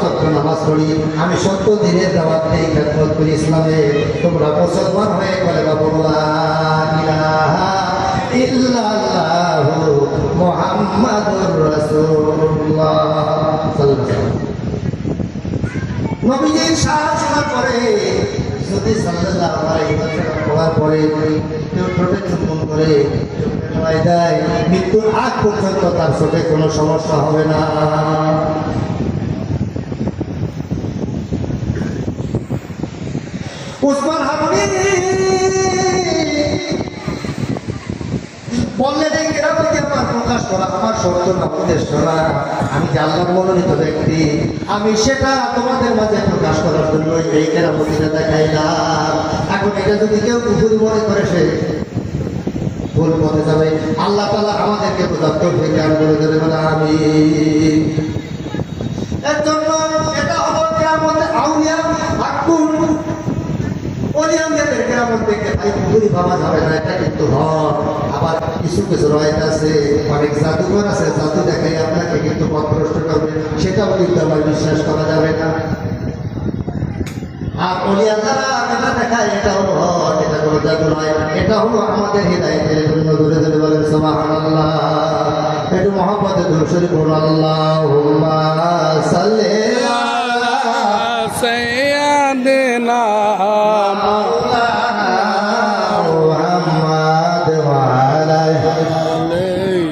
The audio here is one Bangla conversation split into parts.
ওয়াক্ত নামাজ পড়ি, আমি 70 দিনের দাওয়াত দেই, খেদমত করি ইসলামে। তোমরা মুসলমান হয়ে বলে বাবু লা ইলাহা ইল্লাল্লাহু মুহাম্মাদুর রাসূলুল্লাহ সাল্লাল্লাহু আলাইহি ওয়াসাল্লাম। নবীজির শাহ শোনার পরে যদি সাল্লাল্লাহু আলাইহি ওয়াসাল্লাম পড়ার পরে কেউ ঠোঁটে চুম্বন করে দেয়, মৃত্যুর আগ পর্যন্ত তার চোখে কোনো সমস্যা হবে না। উসমান হারুনি বললেন, এই কেরামতি আমার প্রকাশ করা আমার সত্য না উদ্দেশ্য না, আমি যে আল্লাহর মনোনীত ব্যক্তি, আমি সেটা তোমাদের মাঝে প্রকাশ করার জন্য এই কেরামতিটা দেখাইলাম। এখন এটা যদি কেউ ভুল মনে করে সে ভুল পথে যাবে। আল্লাহ তাআলা আমাদেরকে পর্যাপ্ত জ্ঞান করে দেবে বলে আমি। এর জন্য এটা হলো কিয়ামতে আউলিয়া হাক্কুন, ওলিয়াদের কিয়ামত দেখতে তাই ভুলই ভাবা যাবে না, এটা কিন্তু হক। আবার কিছু কিছু রয়েছে আছে, অনেক জাদুঘর আছে, জাদু দেখাই আপনাকে কিন্তু পথভ্রষ্ট করবে, সেটাও কিন্তু আমার বিশ্বাস করা যাবে না। আর ওলিয়া যারা এটা দেখায় এটা হলো হক, এটা কোনো জাদু নয়, এটা হলো আমাদের হিদায়াতের জন্য। ধরে ধরে বলেন সুবহানাল্লাহ। একটু মহব্বতে দুরূদ শরীফ পড়ুন। আল্লাহুম্মা সাল্লি আলা সাইয়্যিদিনা মাওলানা মুহাম্মদ ওয়া আলা সাইয়্যিদিনা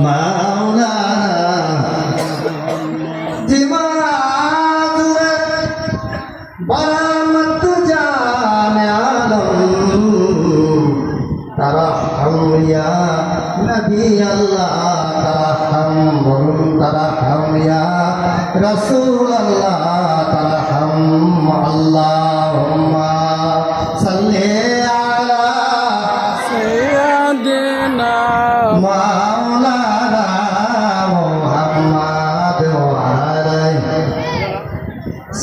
মাওলানা বরামত জানে আলম তারহম ইয়া নবী আল্লাহ, তারহম বলুন, তারহম ইয়া রাসূল আল্লাহ, তারহম। আল্লাহুম্মা সাল্লি আলা সাইয়্যিদিনা মাওলানা মুহাম্মদ ওয়া আলা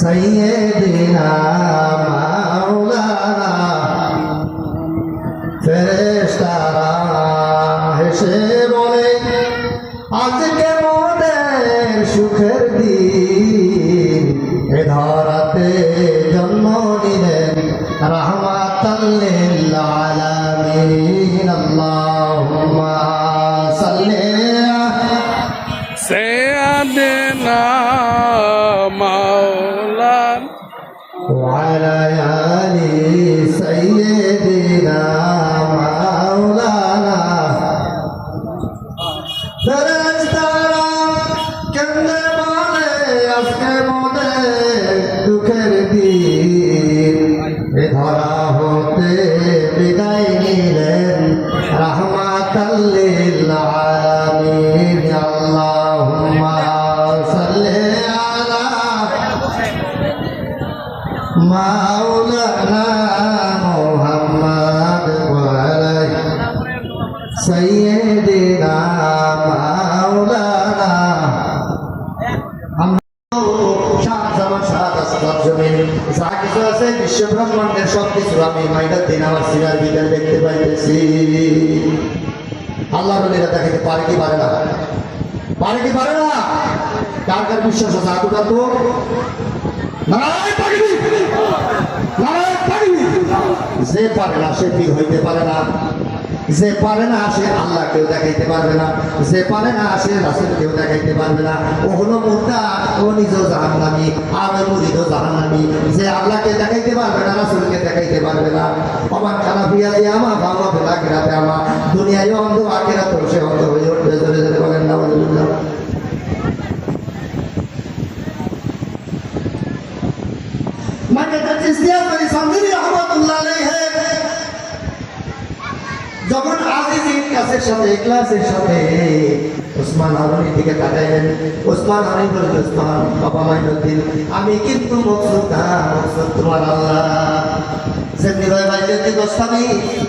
সাইয়্যিদিনা মাওলানা। ফেরেশতারা হেসে বলে, আজকে মোদের সুখের দিন, এ ধরাতে জন্ম নিলেন রাহমাতাল লিল আলামিন। আল্লাহুম্মা সাল্লি সাইয়্যিদিনা মাওলানা وعلى آل سيدنا مولانا। ফেরেশতারা কেমনে বলে আজকে মোদের দুঃখের দিন, এ ধরা হতে বিদায় নিলেন রাহমাতাল লিল আলামিন। আল্লাহুম্মা সাল্লি আলা মাওলানা মুহাম্মদ ওয়া আলা সাইয়্যিদিনা মাওলানা। যা কিছু আছে বিশ্ব ব্রহ্মাণ্ডের সব কিছু আমি মাইটার দিন আমার সিনার ভিতরে দেখতে পাইতেছি। আল্লাহ বলিরা দেখাতে পারে কি পারে না? পারে কি পারে না? কার কার বিশ্বাস আছে? আগুটা তো যে পারে না সে পীর হইতে পারে না, যে পারে না সে আল্লাহ কেউ দেখাইতে পারবে না, যে পারে না সে রাসূল কেউ দেখাইতে পারবে না। ও হলো মুর্দা, ও নিজেও জাহান্নামী, আমি মুরিদও জাহান্নামী। যে আল্লাহকে দেখাইতে পারবে না, রাসূলকে দেখাইতে পারবে না। আমার খারাপ হইয়া দিয়ে আমার ভালো আখিরাতে আমার দুনিয়ায় অন্ধ, আখিরাতেও সে অন্ধ হয়ে উঠবে। জোরে জোরে বলেন না বলেন না। যখন আজিজির কাছের সাথে ইখলাসের সাথে ওসমান হারুনির দিকে তাকাইলেন, ওসমান হারুনি বললেন, ওসমান বাবা মাইনুদ্দিন, আমি কিন্তু মকসুদ না, মকসুদ তোমার আল্লাহ। সেমনি ভাই বাইজিদ গোস্তামি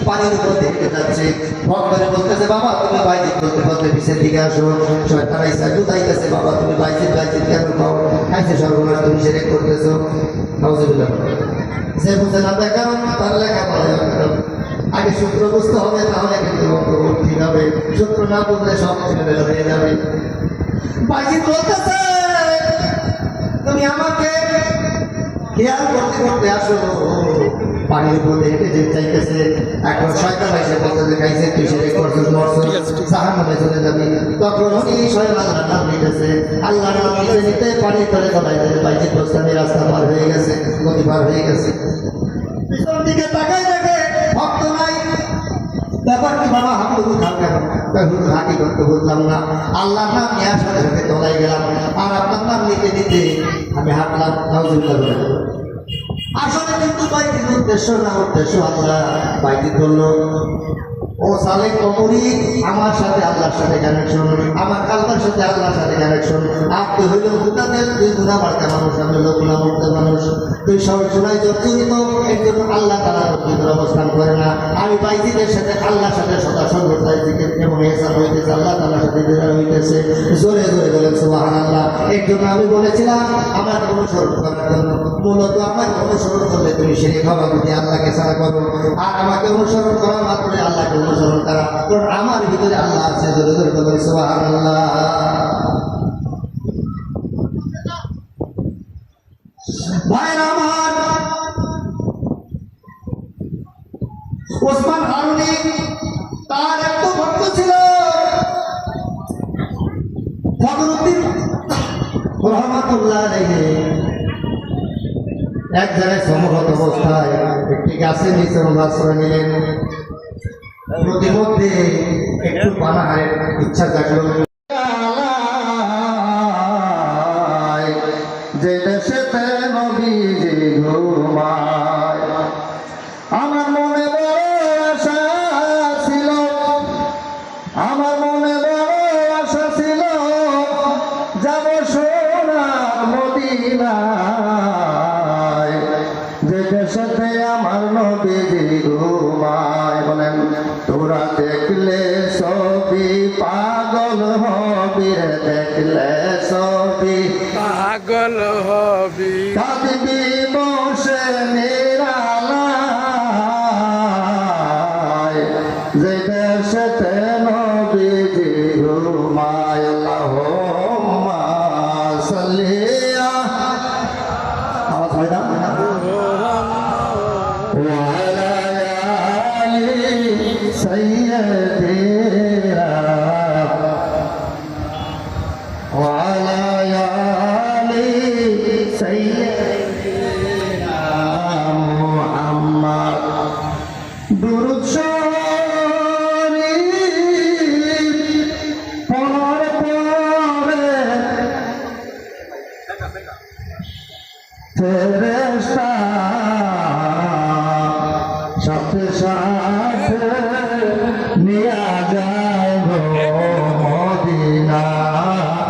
পানির উপর দেখতে যাচ্ছে, ভক্তরে বলতেছে, বাবা তুমি বাইজিদ বলতে বলতে পিছের দিকে আসো। শয়তান আইসা দুদাইতেছে, বাবা তুমি বাইজিদ বাইজিদ কেন কও? খাইছে সর্বনাশ, তুমি শিরক করতেছো। নাউজুবিল্লাহ। যে বুঝে না দেখার তার লেখা পড়ে আগে সূত্র বুঝতে হবে, তাহলে কিন্তু ঠিক হবে। সূত্র না বুঝলে সব ছেলে হয়ে যাবে। বাইজিদ বলতেছে, তুমি আমাকে খেয়াল করতে করতে আসো পানির মধ্যে হেঁটে যে চাইতেছে এখন শয়তান এসে বলতে দেখাইছে তুই সেরে করছিস মরছিস জাহান্নামে চলে যাবি তখন ওই শয়তান আল্লাহর নাম নিতেছে আল্লাহর নাম নিতে নিতে পানির তলে তলায় বাইরে দোস্তানি রাস্তা পার হয়ে গেছে নদী পার হয়ে গেছে পিছন দিকে তাকাই দেখে ভক্ত নাই ব্যাপার কি বাবা হাঁটু খাও কেন হুজুর হাঁটি করতে বুঝলাম না আল্লাহর নাম নেওয়ার সাথে সাথে তলায় গেলাম আর আপনার নাম নিতে নিতে আমি হাঁটলাম নাউজুবিল্লাহ আসলে কিন্তু বাইতির উদ্দেশ্য না উদ্দেশ্য আল্লাহ বাইতির বলল ও সালে কবরি আমার সাথে আল্লাহর সাথে কানেকশন আমার কালবার সাথে আল্লাহর সাথে কানেকশন আপনি হইল গুণাদের তুই গুণা বাড়তে মানুষ আমি হইল গুণা মরতে মানুষ তুই সব শোনাই জর্জরিত এর জন্য আল্লাহ তারা ভিতরে অবস্থান করে না আমি বাইজিদের সাথে আল্লাহর সাথে সদা সর্বদাই দিকে এবং এসান হইতেছে আল্লাহ তালার সাথে দিদার হইতেছে জোরে জোরে বলেন সুবহানাল্লাহ এর জন্য আমি বলেছিলাম আমার অনুসরণ করার জন্য মূলত আমার অনুসরণ করলে তুমি সেই ভাবা যদি আল্লাহকে ছাড়া করো আর আমাকে অনুসরণ করা মাত্র আল্লাহকে অনুসরণ করা কারণ আমার ভিতরে আল্লাহ আছে জোরে জোরে বলেন সুবহানাল্লাহ ভাইরা আমার ওসমান হারুনি তার এত ভক্ত ছিল ফখরুদ্দিন রহমাতুল্লাহ আলাইহি এক জায়গায় সমরত অবস্থায় একটি গাছের নিচে আশ্রয় নিলেন প্রতিমধ্যে একটু পানাহারের ইচ্ছা জাগল যে দেশেতে নবীজি ঘুমায় আমার মনে বড় আশা ছিল আমার মনে বড় আশা ছিল যাব সোনার মদিনায় যে দেশেতে আমার নবীজি ঘুমায় বলেন তোরা দেখলে ছবি পাগল হবি রে দেখলে ছবি পাগল হবি কাঁদবি বসে নিরালায় যে দেশেতে নবীজি ঘুমায় আল্লাহুম্মা সাল্লি আওয়াজ হয় না ওয়া আলা আলি সাইয়্যিদিনা ওয়া আলা আলি সাইয়্যিদিনা মুহাম্মদ দুরূদ শরীফ পড়ার পরে ফেরেশতা সাথে সাথে নিয়ে যায় গো মদিনা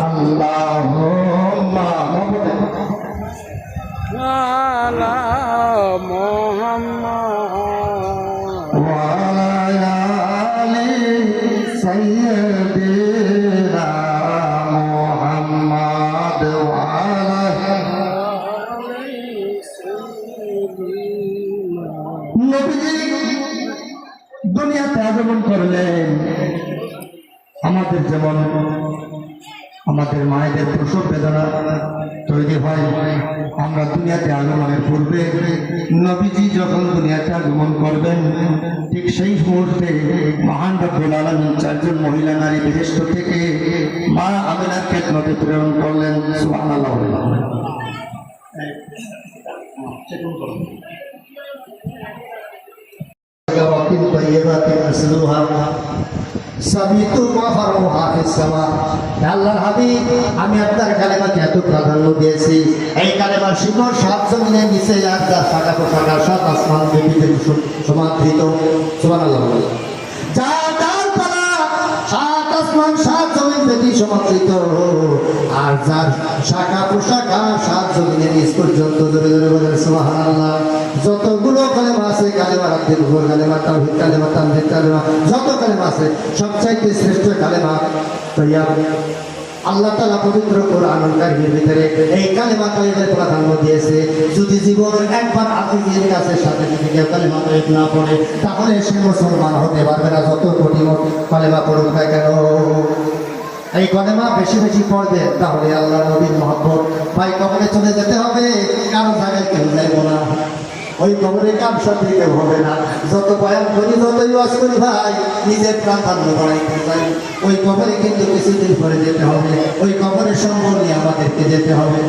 আল্লাহুম্মা আলা মুহাম্মদ ওয়া আলা আলি সাইয়্যিদিনা মুহাম্মদ ওয়া আলা নবীজি দুনিয়াতে আগমন করলেন আমাদের যেমন আমাদের মায়েদের প্রসব বেদনা তৈরি হয় আমরা দুনিয়াতে আগমনের পূর্বে নবীজি যখন দুনিয়াতে আগমন করবেন ঠিক সেই মুহূর্তে মহান রব্বুল আলামিন চারজন মহিলা নারী বেহেশত থেকে মা আমিনার খেদমতে প্রেরণ করলেন সুবহানাল্লাহ আল্লাহর হাবিব আমি আপনার কালেমাকে এত প্রাধান্য দিয়েছি এই কালেমার শিকড় সাত জমিনের নিচে আর যা শাখা পোশাখা সাত আসমান পৃথিবীর সমাদৃত সুবহানাল্লাহ যা ডালপালা সাত আসমান সাত জমিন পৃথিবী সমাদৃত আর যার শাখা পোশাখা সাত জমিনের নিচ পর্যন্ত ধরে ধরে বলেন সুবহানাল্লাহ যতগুলো কালেমা আছে কালেমা রাব্বিল উপর কালেমা তাওহীদ কালেমা তামহীদ কালেমা যত কালেমা আছে সবচাইতে শ্রেষ্ঠ কালেমা তৈয়াব আল্লাহ তাআলা পবিত্র কোরআনুল কারীমের ভিতরে এই কালেমা তৈয়বের প্রাধান্য দিয়েছে যদি জীবনে একবার আতিথির কাছে সাথে যদি কেউ কালেমা তৈয়ব না পড়ে তাহলে সে মুসলমান হতে পারবে না যত কোটি কালেমা পড়ুক না কেন এই কলেমা বেশি বেশি পড়বেন, তাহলে আল্লাহ নবীর মহব্বত। ভাই কবরে চলে যেতে হবে, কারো জায়গায় কেউ যাইব না, ওই কবরে কার সাথে কেউ হবে না। যত বয়ান করি, যতই ওয়াজ করি ভাই, নিজের প্রাধান্য বাড়াইতে চাই। ওই কবরে কিন্তু কিছুদিন পরে যেতে হবে, ওই কবরের সম্বল নিয়ে আমাদেরকে যেতে হবে।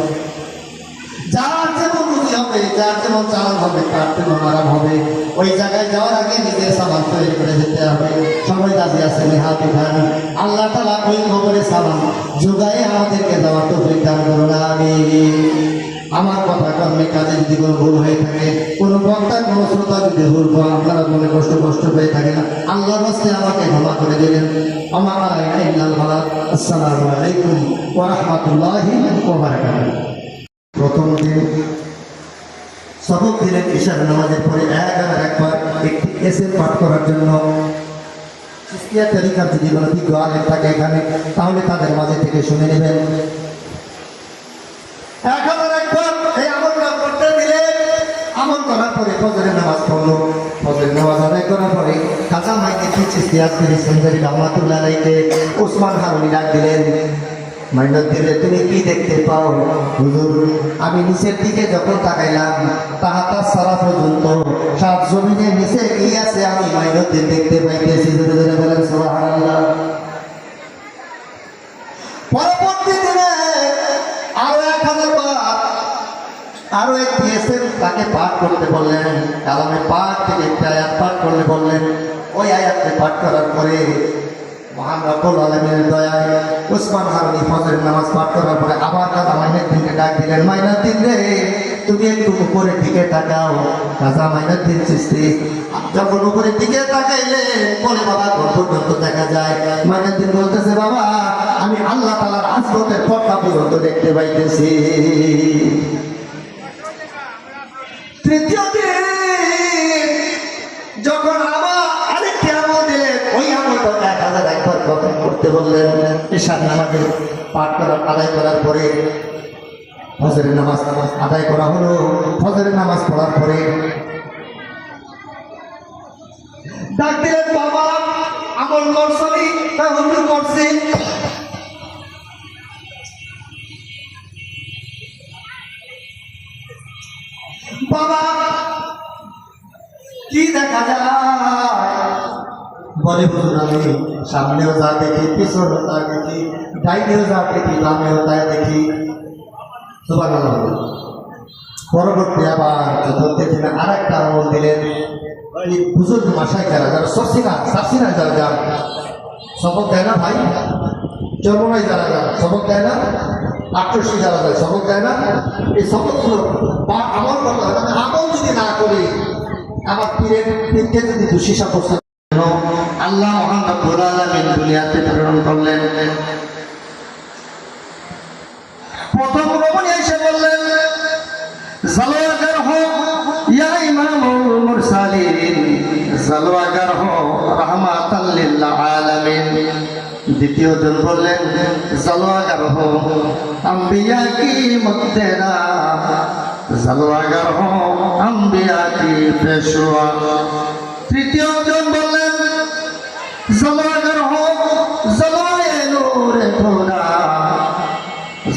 যার যেমন রুচি হবে, যার যেমন চালান হবে, তার তেমন আরাম হবে। ওই জায়গায় যাওয়ার আগে নিজের সামান তৈরি করে যেতে হবে। সবাই রাজি আছে হাত উঠান। আল্লাহ তাআলা ওই কবরে সামান যোগায় আমাদেরকে যাওয়ার তৌফিক দান করুন, আমিন। আমার কথা কর্মে কাজে যদি কোনো ভুল হয়ে থাকে, কোনো বক্তা কোনো শ্রোতা যদি ভুল হয়, আপনারা মনে কষ্ট পেয়ে থাকেন, আল্লাহর রাস্তে আমাকে ক্ষমা করে দিলেন। আমার আসসালামু আলাইকুম ওয়া রাহমাতুল্লাহি ওয়া বারাকাতুহু। প্রথম দিন সবক দিলেন ঈশার নামাজের পরে একবার একটি এসে পাঠ করার জন্য। চিশতিয়া তরিকার যদি কোনো বিজ্ঞ আলেম থাকে এখানে, তাহলে তাদের মাঝে থেকে শুনে নেবেন। একবার এই আমলটা করতে দিলেন। আমল করার পরে ফজরের নামাজ পড়লো। ফজরের নামাজ আদায় করার পরে খাজা মাইকে চিশতিয়া সেন্দারি রহমাতুল্লাহ আলাইহি ওসমান হারুনি ডাক দিলেন। মাইনুদ্দিন, তুমি কি দেখতে পাও? হুজুর, আমি নিচের দিকে যখন তাকাইলাম, তাহাতা সারা পর্যন্ত সাত জমিনের নিচে কি আছে আমি মাইনুদ্দিন দেখতে পাইতেছি। জোরে জোরে বলেন সুবহানাল্লাহ। পরবর্তী দিনে আরো 1000 বার আরো এক দিয়েছেন, তাকে পাঠ করতে বললেন। কালামে পাঠ থেকে একটা আয়াত পাঠ করলে বললেন। ওই আয়াতকে পাঠ করার পরে মহান রব্বুল আলামিনের দয়ায় ওসমান হারুনি ফজরের নামাজ পাঠ করার পরে আবার কাজা মাইনুদ্দিনকে ডাক দিলেন। মাইনুদ্দিন রে, তুমি একটু উপরের দিকে তাকাও। কাজা মাইনুদ্দিন চিশতি যখন উপরের দিকে তাকাইলে বলে, বাবা ঘর পর্যন্ত দেখা যায়। মাইনুদ্দিন বলতেছে, বাবা আমি আল্লাহ তাআলার আজমতের পর্দা পর্যন্ত দেখতে পাইতেছি। তৃতীয় দিন যখন আবার আরেকটি আমল দিলেন, ওই আমলটা 1000 একবার করতে বললেন। ঈশার নামাজের পাঠ করার আদায় করার পরে ফজরের নামাজ আদায় করা হলো। ফজরের নামাজ পড়ার পরে ডাক দিলেন, বাবা আমল করছনি? হুজুর করছি। বাবা কি দেখা যায়? বলে, হুজুর আমি সামনেও যা দেখি, পিছনেও তা দেখি, ডাইনেও যা দেখি, বামেও তা দেখি। সুবহানাল্লাহ। পরবর্তী আবার ধরতে দিলেন, আর একটা আমল দিলেন। ওই বুজুর্গ মাসায় যারা সাসিনা যারা যান সবক দেয় না ভাই, চর্মনায় যারা যান সবক দেয় না, আট্রসী যারা যায় সবক দেয় না, এই সবকগুলো আমল করতে হবে। আমল যদি না করি, আমার পীরকে যদি দোষী সাব্যস্ত, আল্লাহ মহান রব্বুল আলামিন দুনিয়াতে প্রেরণ করলেন। প্রথম রমণী এসে বললেন, জালওয়াগার হো ইয়া ইমামুল মুরসালিন, জালওয়াগার হো রাহমাতাল লিল আলামিন। দ্বিতীয় জন বললেন, জালওয়াগার হো আম্বিয়া কি মুক্তেরা, জালওয়াগার হো আম্বিয়া কি পেশওয়া। তৃতীয় জন বললেন, জালওয়াগার হো জালওয়ায়ে নূরে খোদা,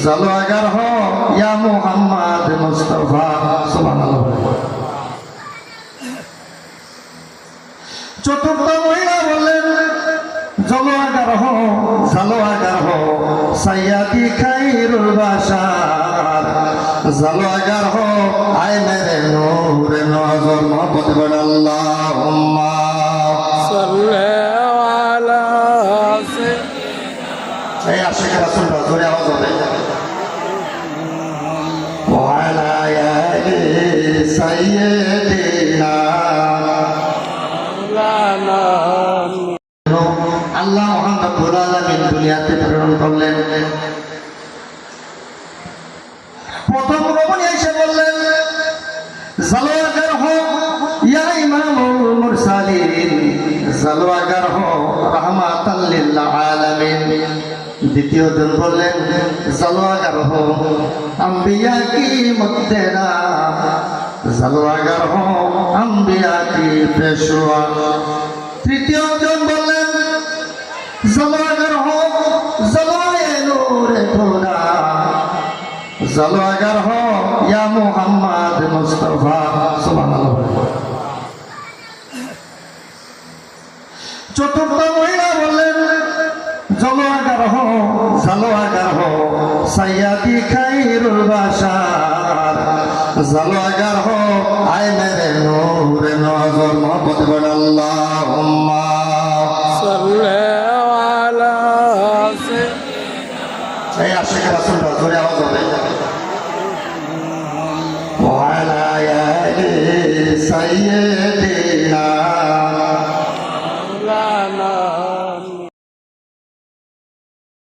জালওয়াগার হো ইয়া মুহাম্মদ মুস্তাফা। সুবহানাল্লাহ। চতুর্থ মহিলা বললেন, জালওয়াগার হো সাইয়্যিদি খায়রুল বাশার, জালওয়াগার হো আয় মেরে নূরে নজর। মোহাম্মদ বলে আল্লাহুম্মা সাল্লি আলা এই আশিক রাসূল জোরে আওয়াজ হবে। ওয়া আলা আলি সাইয়্যিদিনা। আল্লাহ মহান রব্বুল আলামিন দুনিয়াতে প্রেরণ করলেন। প্রথম রমণী এসে বললেন, জালওয়াগার হো ইয়া ইমামুল মুরসালিন, জালওয়াগার হো রাহমাতাল লিল আলামিন। দ্বিতীয় জন বললেন, জালওয়াগার হো আম্বিয়া কি মুক্তেরা, জালওয়াগার হো আম্বিয়া কি পেশওয়া। তৃতীয় জন বললেন, জালওয়াগার হো खुदा जलो अगर हो या मोहम्मद मुस्तफा सुबहानाल्लाह। चतुर्थ महिला बोलें जलो अगर हो जलो अगर हो सैयदी खैरुल बशर जलो अगर हो आए मेरे नूर नजर मोहब्बत बड़ अल्लाहुम्मा सल्ले अला এই আশিক রাসূলরা জোরে আওয়াজ হবে ওয়ালা আলি সাইয়্যিদ